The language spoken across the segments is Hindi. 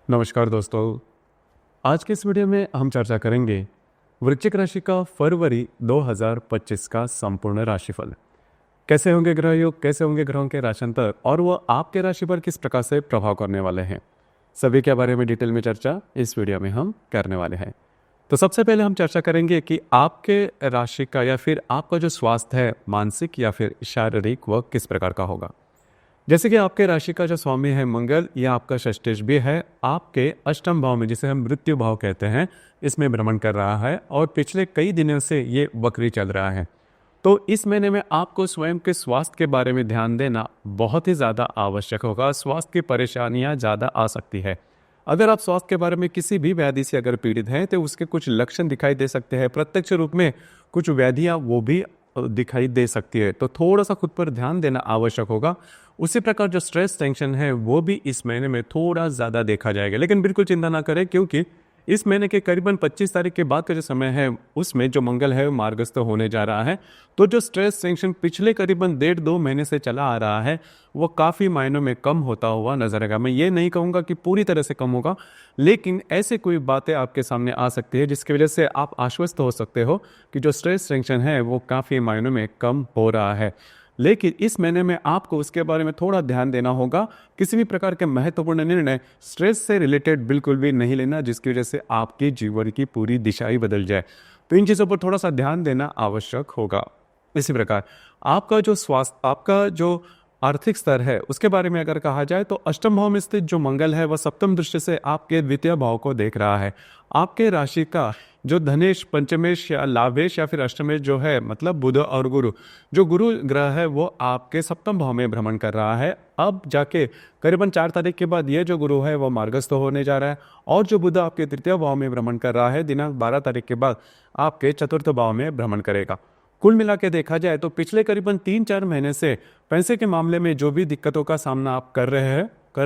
नमस्कार दोस्तों। आज के इस वीडियो में हम चर्चा करेंगे वृश्चिक राशि का फरवरी 2025 का संपूर्ण राशिफल। कैसे होंगे ग्रह योग, कैसे होंगे ग्रहों के राश्यंतर और वो आपके राशि पर किस प्रकार से प्रभाव करने वाले हैं, सभी के बारे में डिटेल में चर्चा इस वीडियो में हम करने वाले हैं। तो सबसे पहले हम चर्चा करेंगे कि आपके राशि का या फिर आपका जो स्वास्थ्य है, मानसिक या फिर शारीरिक, वह किस प्रकार का होगा। जैसे कि आपके राशि का जो स्वामी है मंगल, यह आपका षष्ठेश भी है, आपके अष्टम भाव में, जिसे हम मृत्यु भाव कहते हैं, इसमें भ्रमण कर रहा है और पिछले कई दिनों से ये वक्री चल रहा है। तो इस महीने में आपको स्वयं के स्वास्थ्य के बारे में ध्यान देना बहुत ही ज़्यादा आवश्यक होगा। स्वास्थ्य की परेशानियां ज़्यादा आ सकती है। अगर आप स्वास्थ्य के बारे में किसी भी व्याधि से अगर पीड़ित हैं तो उसके कुछ लक्षण दिखाई दे सकते हैं। प्रत्यक्ष रूप में कुछ व्याधियां वो भी दिखाई दे सकती है, तो थोड़ा सा खुद पर ध्यान देना आवश्यक होगा। उसी प्रकार जो स्ट्रेस टेंशन है वो भी इस महीने में थोड़ा ज़्यादा देखा जाएगा, लेकिन बिल्कुल चिंता ना करें, क्योंकि इस महीने के करीबन 25 तारीख के बाद का जो समय है उसमें जो मंगल है वो मार्गस्थ होने जा रहा है। तो जो स्ट्रेस टेंशन पिछले करीबन 1.5-2 महीने से चला आ रहा है वो काफ़ी मायनों में कम होता हुआ नजर आएगा। मैं ये नहीं कहूँगा कि पूरी तरह से कम होगा, लेकिन ऐसे कोई बातें आपके सामने आ सकती है जिसकी वजह से आप आश्वस्त हो सकते हो कि जो स्ट्रेस टेंशन है वो काफ़ी मायनों में कम हो रहा है। लेकिन इस महीने में आपको उसके बारे में थोड़ा ध्यान देना होगा। किसी भी प्रकार के महत्वपूर्ण निर्णय स्ट्रेस से रिलेटेड बिल्कुल भी नहीं लेना, जिसकी वजह से आपके जीवन की पूरी दिशा ही बदल जाए। तो इन चीज़ों पर थोड़ा सा ध्यान देना आवश्यक होगा। इसी प्रकार आपका जो स्वास्थ्य, आपका जो आर्थिक स्तर है, उसके बारे में अगर कहा जाए तो अष्टम भाव में स्थित जो मंगल है वह सप्तम दृष्टि से आपके द्वितीय भाव को देख रहा है। आपके राशि का जो धनेश, पंचमेश या लाभेश या फिर अष्टमेश जो है, मतलब बुध और गुरु, जो गुरु ग्रह है वो आपके सप्तम भाव में भ्रमण कर रहा है। अब जाके करीबन 4 तारीख के बाद ये जो गुरु है वो मार्गस्थ होने जा रहा है, और जो बुध आपके तृतीय भाव में भ्रमण कर रहा है दिनांक 12 तारीख के बाद आपके चतुर्थ भाव में भ्रमण करेगा। कुल मिला के देखा जाए तो पिछले करीबन 3-4 महीने से पैसे के मामले में जो भी दिक्कतों का सामना आप कर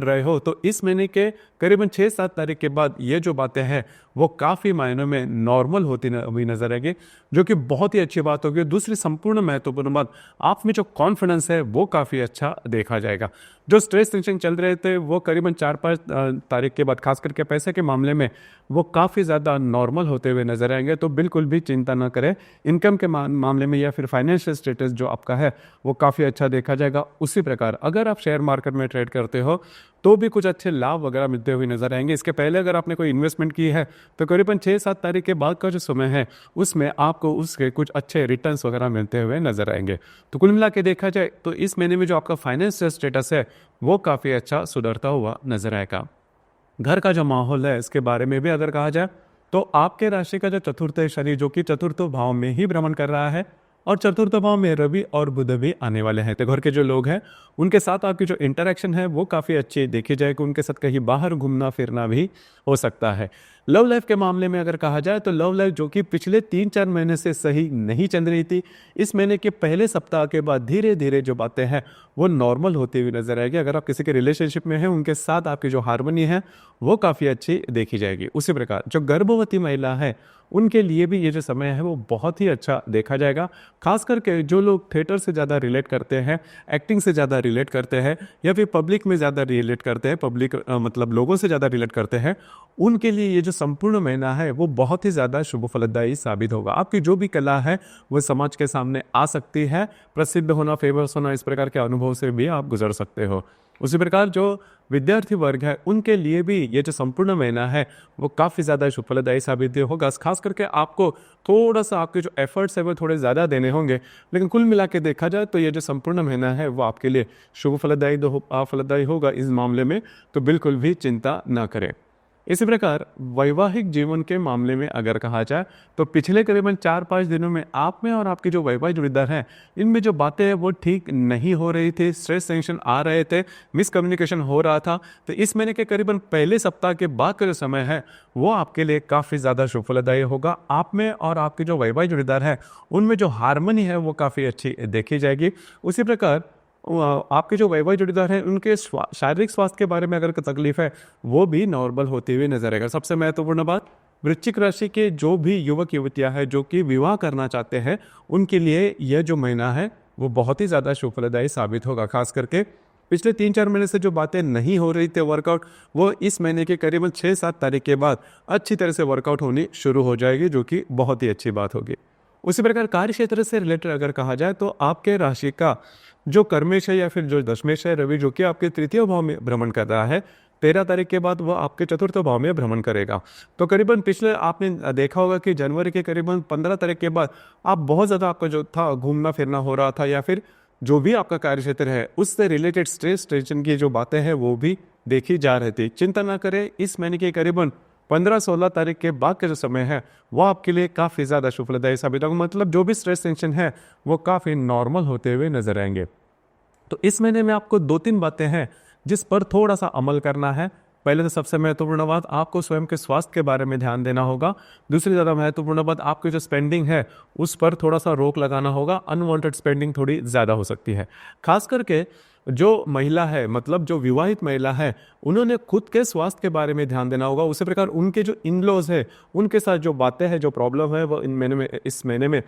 रहे हो, तो इस महीने के करीबन 6-7 तारीख के बाद ये जो बातें हैं वो काफ़ी मायनों में नॉर्मल होती हुई नजर आएगी, जो कि बहुत ही अच्छी बात होगी। दूसरी संपूर्ण महत्वपूर्ण बात, आप में जो कॉन्फिडेंस है वो काफ़ी अच्छा देखा जाएगा। जो स्ट्रेस टेंशन चल रहे थे वो करीबन 4-5 तारीख के बाद खास करके पैसे के मामले में वो काफ़ी ज़्यादा नॉर्मल होते हुए नजर आएंगे। तो बिल्कुल भी चिंता ना करें। इनकम के मामले में या फिर फाइनेंशियल स्टेटस जो आपका है वो काफ़ी अच्छा देखा जाएगा। उसी प्रकार अगर आप शेयर मार्केट में ट्रेड करते हो तो भी कुछ अच्छे लाभ वगैरह मिलते हुए नजर आएंगे। इसके पहले अगर आपने कोई इन्वेस्टमेंट की है तो करीबन 6-7 तारीख के बाद का जो समय है उसमें आपको उसके कुछ अच्छे रिटर्न्स वगैरह मिलते हुए नजर आएंगे। तो कुल मिला के देखा जाए तो इस महीने में जो आपका फाइनेंशियल स्टेटस है वो काफ़ी अच्छा सुधरता हुआ नजर आएगा। घर का जो माहौल है इसके बारे में भी अगर कहा जाए तो आपके राशि का जो चतुर्थ शनि, जो कि चतुर्थ भाव में ही भ्रमण कर रहा है, और चतुर्थ भाव में रवि और बुध भी आने वाले हैं, तो घर के जो लोग हैं उनके साथ आपकी जो इंटरेक्शन है वो काफ़ी अच्छी देखी जाए कि उनके साथ कहीं बाहर घूमना फिरना भी हो सकता है। लव लाइफ के मामले में अगर कहा जाए तो लव लाइफ जो कि पिछले 3-4 महीने से सही नहीं चल रही थी, इस महीने के पहले सप्ताह के बाद धीरे धीरे जो बातें हैं वो नॉर्मल होती हुई नजर आएगी। अगर आप किसी के रिलेशनशिप में हैं उनके साथ आपकी जो हार्मनी है वो काफ़ी अच्छी देखी जाएगी। उसी प्रकार जो गर्भवती महिला है उनके लिए भी ये जो समय है वो बहुत ही अच्छा देखा जाएगा। खास करके जो लोग थिएटर से ज़्यादा रिलेट करते हैं, एक्टिंग से ज़्यादा रिलेट करते हैं, या फिर पब्लिक में ज़्यादा रिलेट करते हैं, पब्लिक मतलब लोगों से ज़्यादा रिलेट करते हैं, उनके लिए ये जो संपूर्ण महीना है वो बहुत ही ज़्यादा शुभ फलदायी साबित होगा। आपकी जो भी कला है वो समाज के सामने आ सकती है। प्रसिद्ध होना, फेमस होना, इस प्रकार के अनुभव से भी आप गुजर सकते हो। उसी प्रकार जो विद्यार्थी वर्ग है उनके लिए भी ये जो संपूर्ण महीना है वो काफ़ी ज़्यादा शुभ फलदायी साबित होगा। खास करके आपको थोड़ा सा आपके जो एफर्ट्स है वो थोड़े ज़्यादा देने होंगे, लेकिन कुल मिला के देखा जाए तो ये जो संपूर्ण महीना है वो आपके लिए शुभ फलदायी होगा। इस मामले में तो बिल्कुल भी चिंता ना करें। इसी प्रकार वैवाहिक जीवन के मामले में अगर कहा जाए तो पिछले करीबन 4-5 दिनों में आप में और आपके जो वैवाहिक जोड़ीदार हैं इनमें जो बातें हैं वो ठीक नहीं हो रही थी। स्ट्रेस टेंशन आ रहे थे, मिसकम्युनिकेशन हो रहा था। तो इस महीने के करीबन पहले सप्ताह के बाद का जो समय है वो आपके लिए काफ़ी ज़्यादा शुभ फलदायी होगा। आप में और आपके जो वैवाहिक जोड़ीदार हैं उनमें जो हारमोनी है वो काफ़ी अच्छी देखी जाएगी। उसी प्रकार आपके जो वैवाहिक जोड़ीदार हैं उनके शारीरिक स्वास्थ्य के बारे में अगर तकलीफ है वो भी नॉर्मल होती हुई नजर आएगा। सबसे महत्वपूर्ण बात, वृश्चिक राशि के जो भी युवक युवतियां हैं जो कि विवाह करना चाहते हैं उनके लिए यह जो महीना है वो बहुत ही ज़्यादा शुभ फलदायी साबित होगा। खास करके पिछले 3-4 महीने से जो बातें नहीं हो रही थी वर्कआउट, वो इस महीने के करीबन 6-7 तारीख के बाद अच्छी तरह से वर्कआउट होनी शुरू हो जाएगी, जो कि बहुत ही अच्छी बात होगी। उसी प्रकार कार्य क्षेत्र से रिलेटेड अगर कहा जाए तो आपके राशि का जो कर्मेश है या फिर जो दशमेश है रवि, जो कि आपके तृतीय भाव में भ्रमण कर रहा है, 13 तारीख के बाद वह आपके चतुर्थ भाव में भ्रमण करेगा। तो करीबन पिछले आपने देखा होगा कि जनवरी के करीबन 15 तारीख के बाद आप बहुत ज़्यादा आपका जो था घूमना फिरना हो रहा था, या फिर जो भी आपका कार्य क्षेत्र है उससे रिलेटेड स्ट्रेस टेंशन की जो बातें हैं वो भी देखी जा रही थी। चिंता ना करें, इस महीने के करीबन 15-16 तारीख के बाद का जो समय है वो आपके लिए काफ़ी ज़्यादा शुभदायी साबित होगा। मतलब जो भी स्ट्रेस टेंशन है वो काफ़ी नॉर्मल होते हुए नजर आएंगे। तो इस महीने में आपको 2-3 बातें हैं जिस पर थोड़ा सा अमल करना है। पहले तो सबसे महत्वपूर्ण बात, आपको स्वयं के स्वास्थ्य के बारे में ध्यान देना होगा। दूसरी ज़्यादा महत्वपूर्ण बात, आपकी जो स्पेंडिंग है उस पर थोड़ा सा रोक लगाना होगा। अनवांटेड स्पेंडिंग थोड़ी ज़्यादा हो सकती है। खास करके जो महिला है, मतलब जो विवाहित महिला है, उन्होंने खुद के स्वास्थ्य के बारे में ध्यान देना होगा। उसी प्रकार उनके जो इन लॉज है उनके साथ जो बातें हैं, जो प्रॉब्लम है, वो इस महीने में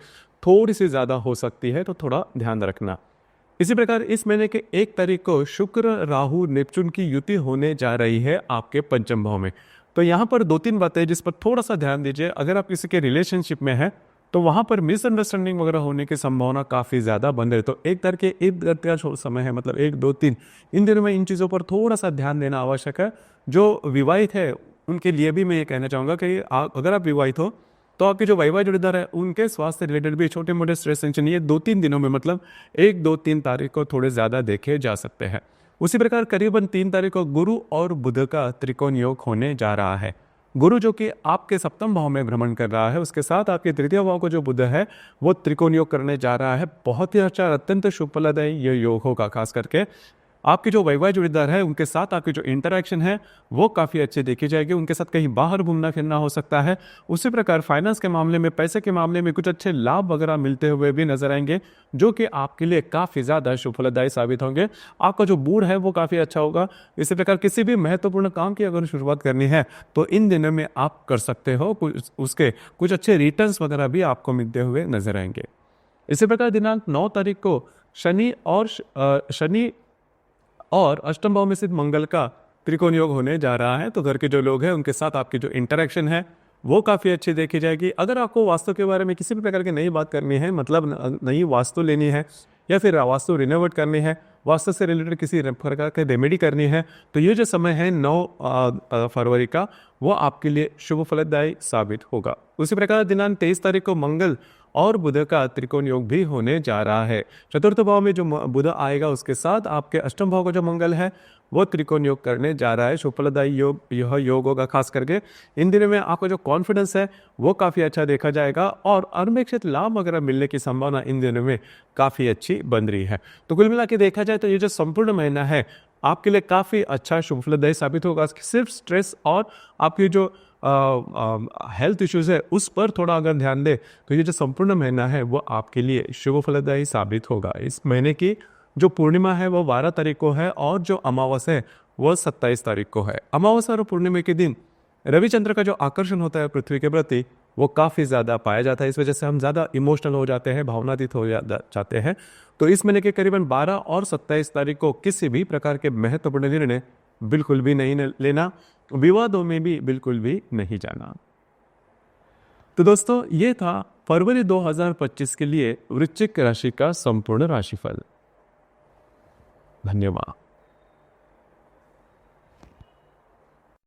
थोड़ी सी ज़्यादा हो सकती है, तो थोड़ा ध्यान रखना। इसी प्रकार इस महीने के 1 तारीख को शुक्र राहु नेपच्यून की युति होने जा रही है आपके पंचम भाव में। तो यहाँ पर 2-3 बातें जिस पर थोड़ा सा ध्यान दीजिए। अगर आप किसी के रिलेशनशिप में हैं तो वहाँ पर मिसअंडरस्टैंडिंग वगैरह होने की संभावना काफ़ी ज़्यादा बन रही है। तो 1 तारीख के इर्द-गिर्द का जो समय है, मतलब 1, 2, 3, इन दिनों में इन चीज़ों पर थोड़ा सा ध्यान देना आवश्यक है। जो विवाहित है उनके लिए भी मैं ये कहना चाहूँगा कि अगर आप विवाहित हो तो आपके जो वैवाहिक जोड़ीदार है उनके स्वास्थ्य से रिलेटेड भी छोटे मोटे स्ट्रेस टेंशन ये 2-3 दिनों में, मतलब 1, 2, 3 तारीख को थोड़े ज़्यादा देखे जा सकते हैं। उसी प्रकार करीबन 3 तारीख को गुरु और बुध का त्रिकोण योग होने जा रहा है। गुरु जो कि आपके सप्तम भाव में भ्रमण कर रहा है, उसके साथ आपके तृतीय भाव को जो बुध है वो त्रिकोण योग करने जा रहा है। बहुत ही अच्छा, अत्यंत शुभ फलदायी ये योग होगा। खास करके आपके जो वैवाहिक जोड़ीदार है उनके साथ आपकी जो इंटरेक्शन है वो काफ़ी अच्छी देखी जाएगी। उनके साथ कहीं बाहर घूमना फिरना हो सकता है। उसी प्रकार फाइनेंस के मामले में, पैसे के मामले में कुछ अच्छे लाभ वगैरह मिलते हुए भी नजर आएंगे, जो कि आपके लिए काफ़ी ज़्यादा शुभ फलदायी साबित होंगे। आपका जो मूड है वो काफ़ी अच्छा होगा। इसी प्रकार किसी भी महत्वपूर्ण काम की अगर शुरुआत करनी है तो इन दिनों में आप कर सकते हो। उसके कुछ अच्छे रिटर्न्स वगैरह भी आपको मिलते हुए नजर आएंगे। इसी प्रकार दिनांक 9 तारीख को शनि और अष्टम भाव में स्थित मंगल का त्रिकोण योग होने जा रहा है। तो घर के जो लोग हैं उनके साथ आपकी जो इंटरेक्शन है वो काफ़ी अच्छी देखी जाएगी। अगर आपको वास्तु के बारे में किसी भी प्रकार की नई बात करनी है, मतलब नई वास्तु लेनी है या फिर वास्तु रिनोवेट करनी है, वास्तु से रिलेटेड किसी प्रकार की रेमेडी करनी है, तो ये जो समय है 9 फरवरी का, वो आपके लिए शुभ फलदायी साबित होगा। उसी प्रकार दिनांक 23 तारीख को मंगल और बुध का त्रिकोण योग भी होने जा रहा है। चतुर्थ भाव में जो बुध आएगा उसके साथ आपके अष्टम भाव का जो मंगल है वो त्रिकोण योग करने जा रहा है। शुभ फलदायी योग यह योग होगा। खास करके इन दिनों में आपका जो कॉन्फिडेंस है वो काफ़ी अच्छा देखा जाएगा और अनपेक्षित लाभ वगैरह मिलने की संभावना इन दिनों में काफ़ी अच्छी बन रही है। तो कुल मिला के देखा जाए तो ये जो संपूर्ण महीना है आपके लिए काफ़ी अच्छा शुभ फलदायी साबित होगा। सिर्फ स्ट्रेस और आपकी जो हेल्थ इश्यूज है उस पर थोड़ा अगर ध्यान दे तो ये जो संपूर्ण महीना है वो आपके लिए शुभ फलदायी साबित होगा। इस महीने की जो पूर्णिमा है वो 12 तारीख को है और जो अमावस्या है वो 27 तारीख को है। अमावस्या और पूर्णिमा के दिन रविचंद्र का जो आकर्षण होता है पृथ्वी के प्रति वो काफ़ी ज़्यादा पाया जाता है। इस वजह से हम ज़्यादा इमोशनल हो जाते हैं, भावनातीत हो जाते हैं। तो इस महीने के करीबन 12 और 27 तारीख को किसी भी प्रकार के महत्वपूर्ण निर्णय बिल्कुल भी नहीं लेना, विवादों में भी बिल्कुल भी नहीं जाना। तो दोस्तों ये था फरवरी 2025 के लिए वृश्चिक राशि का संपूर्ण राशिफल। धन्यवाद।